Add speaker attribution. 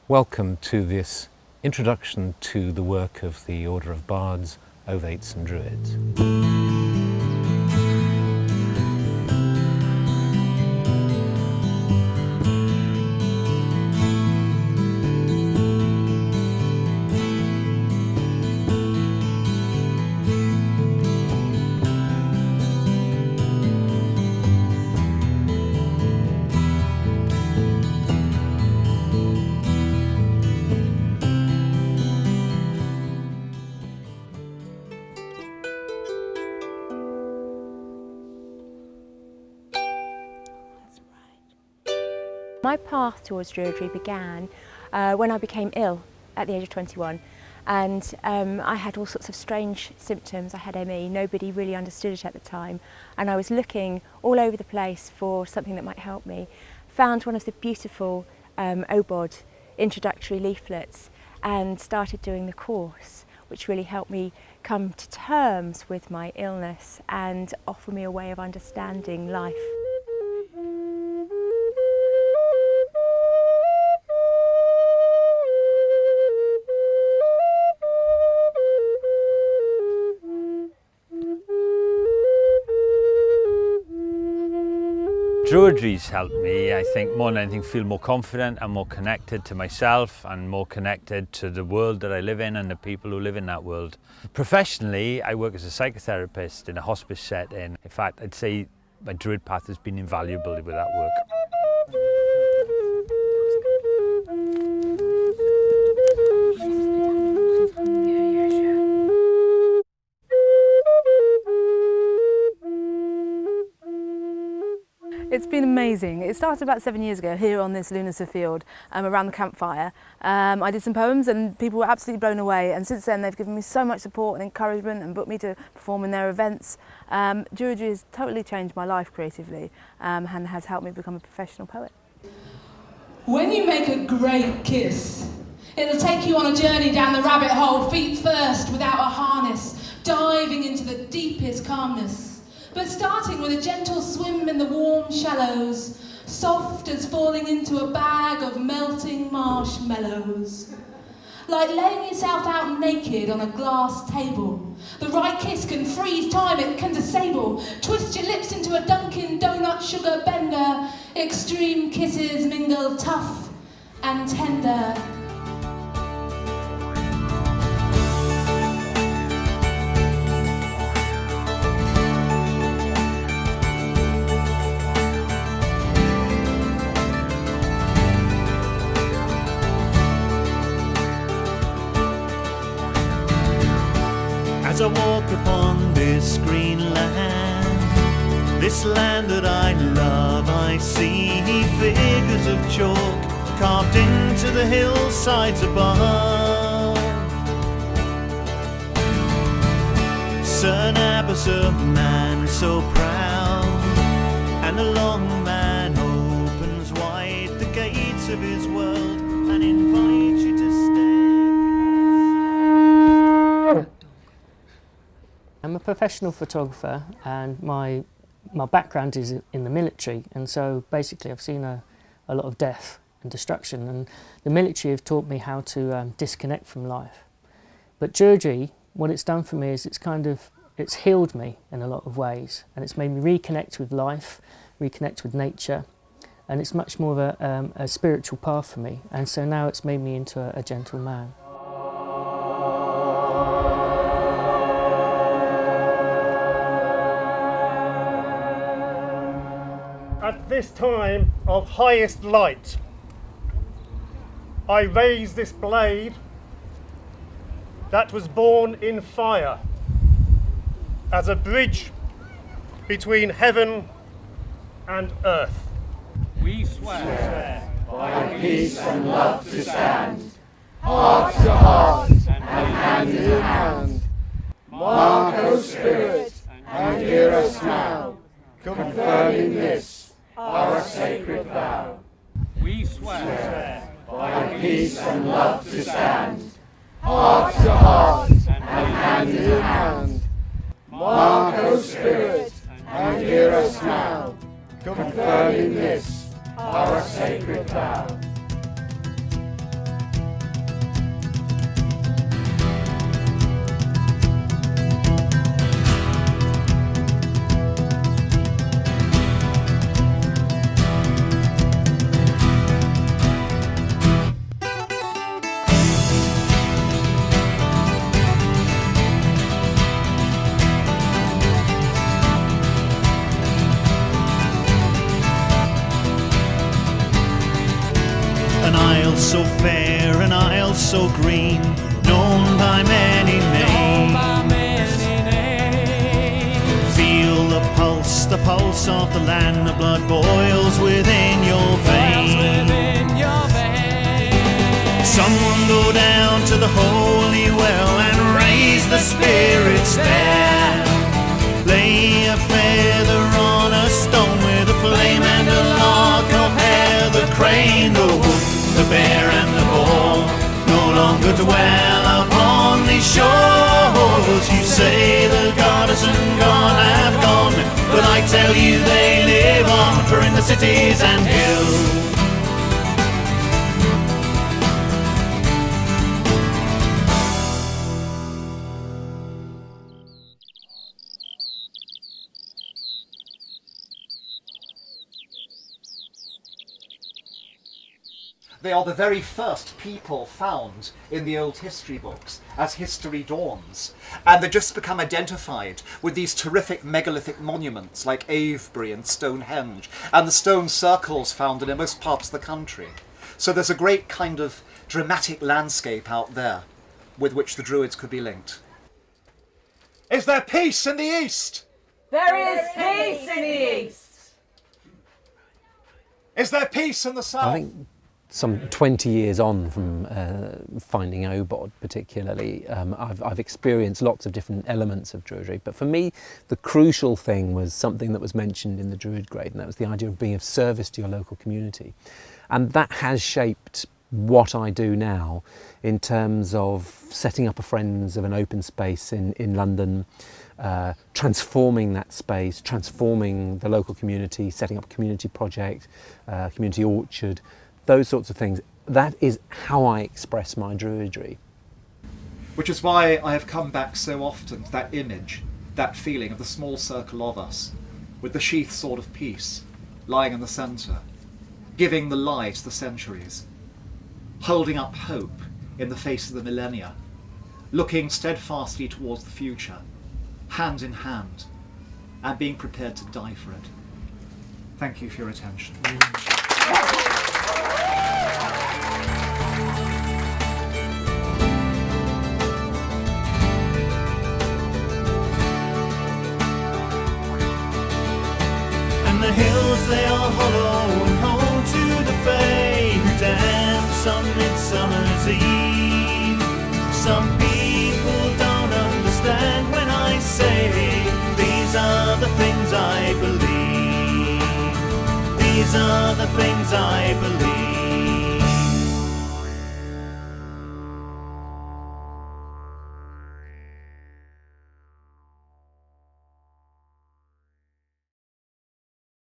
Speaker 1: Welcome to this introduction to the work of the Order of Bards, Ovates and Druids.
Speaker 2: My path towards Druidry began when I became ill at the age of 21, and I had all sorts of strange symptoms. I had ME, nobody really understood it at the time, and I was looking all over the place for something that might help me. Found one of the beautiful OBOD introductory leaflets and started doing the course, which really helped me come to terms with my illness and offer me a way of understanding life.
Speaker 3: Druidry's helped me, I think, more than anything, feel more confident and more connected to myself and more connected to the world that I live in and the people who live in that world. Professionally, I work as a psychotherapist in a hospice setting. In fact, I'd say my Druid path has been invaluable with that work.
Speaker 4: It's been amazing. It started about 7 years ago here on this lunar field around the campfire. I did some poems and people were absolutely blown away, and since then they've given me so much support and encouragement and booked me to perform in their events. Druidry has totally changed my life creatively and has helped me become a professional poet.
Speaker 5: When you make a great kiss, it'll take you on a journey down the rabbit hole, feet first, without a harness, diving into the deepest calmness. But starting with a gentle swim in the warm shallows, soft as falling into a bag of melting marshmallows. Like laying yourself out naked on a glass table. The right kiss can freeze time, it can disable. Twist your lips into a Dunkin' Donut sugar bender. Extreme kisses mingle tough and tender.
Speaker 6: As I walk upon this green land, this land that I love, I see figures of chalk carved into the hillsides above. Sir Abbas, a man so proud, and the long man opens wide the gates of his world and invites you to stay.
Speaker 7: I'm a professional photographer, and my background is in the military, and so basically I've seen a lot of death and destruction, and the military have taught me how to disconnect from life. But Druidry, what it's done for me is it's healed me in a lot of ways, and it's made me reconnect with life, reconnect with nature, and it's much more of a spiritual path for me, and so now it's made me into a gentle man.
Speaker 8: At this time of highest light, I raise this blade that was born in fire as a bridge between heaven and earth.
Speaker 9: We swear
Speaker 10: by peace and love to stand, heart to heart and hand in hand. Mark, O Spirit, and hear us now, confirming this, our sacred vow.
Speaker 9: We swear
Speaker 10: by peace and love to stand, heart to heart and hand in hand. Mark, O Spirit, and hear us now, confirming this, our sacred vow.
Speaker 6: An isle so fair, an isle so green, known by many names. Feel the pulse of the land, the blood boils within your veins. Someone go down to the holy well and raise the spirits there. Lay a feather on a stone with a flame and a lock of hair. The crane, the wolf, the bear and the boar no longer dwell upon these shores. You say the goddess and god have gone, but I tell you they live on, for in the cities and hills
Speaker 11: they are the very first people found in the old history books as history dawns. And they just become identified with these terrific megalithic monuments like Avebury and Stonehenge, and the stone circles found in most parts of the country. So there's a great kind of dramatic landscape out there with which the Druids could be linked. Is there peace in the East?
Speaker 12: There is peace in the East.
Speaker 11: Is there peace in the South?
Speaker 1: I think some 20 years on from finding Obod particularly, I've experienced lots of different elements of Druidry, but for me the crucial thing was something that was mentioned in the Druid grade, and that was the idea of being of service to your local community. And that has shaped what I do now in terms of setting up a Friends of an Open Space in London, transforming that space, transforming the local community, setting up a community project, community orchard, those sorts of things. That is how I express my Druidry.
Speaker 11: Which is why I have come back so often to that image, that feeling of the small circle of us, with the sheath sword of peace lying in the centre, giving the lie to the centuries, holding up hope in the face of the millennia, looking steadfastly towards the future, hand in hand, and being prepared to die for it. Thank you for your attention.
Speaker 6: and the hills they are hollow and home to the fae who dance on Midsummer's Eve. Some people don't understand when I say these are the things I believe. These are the things I believe.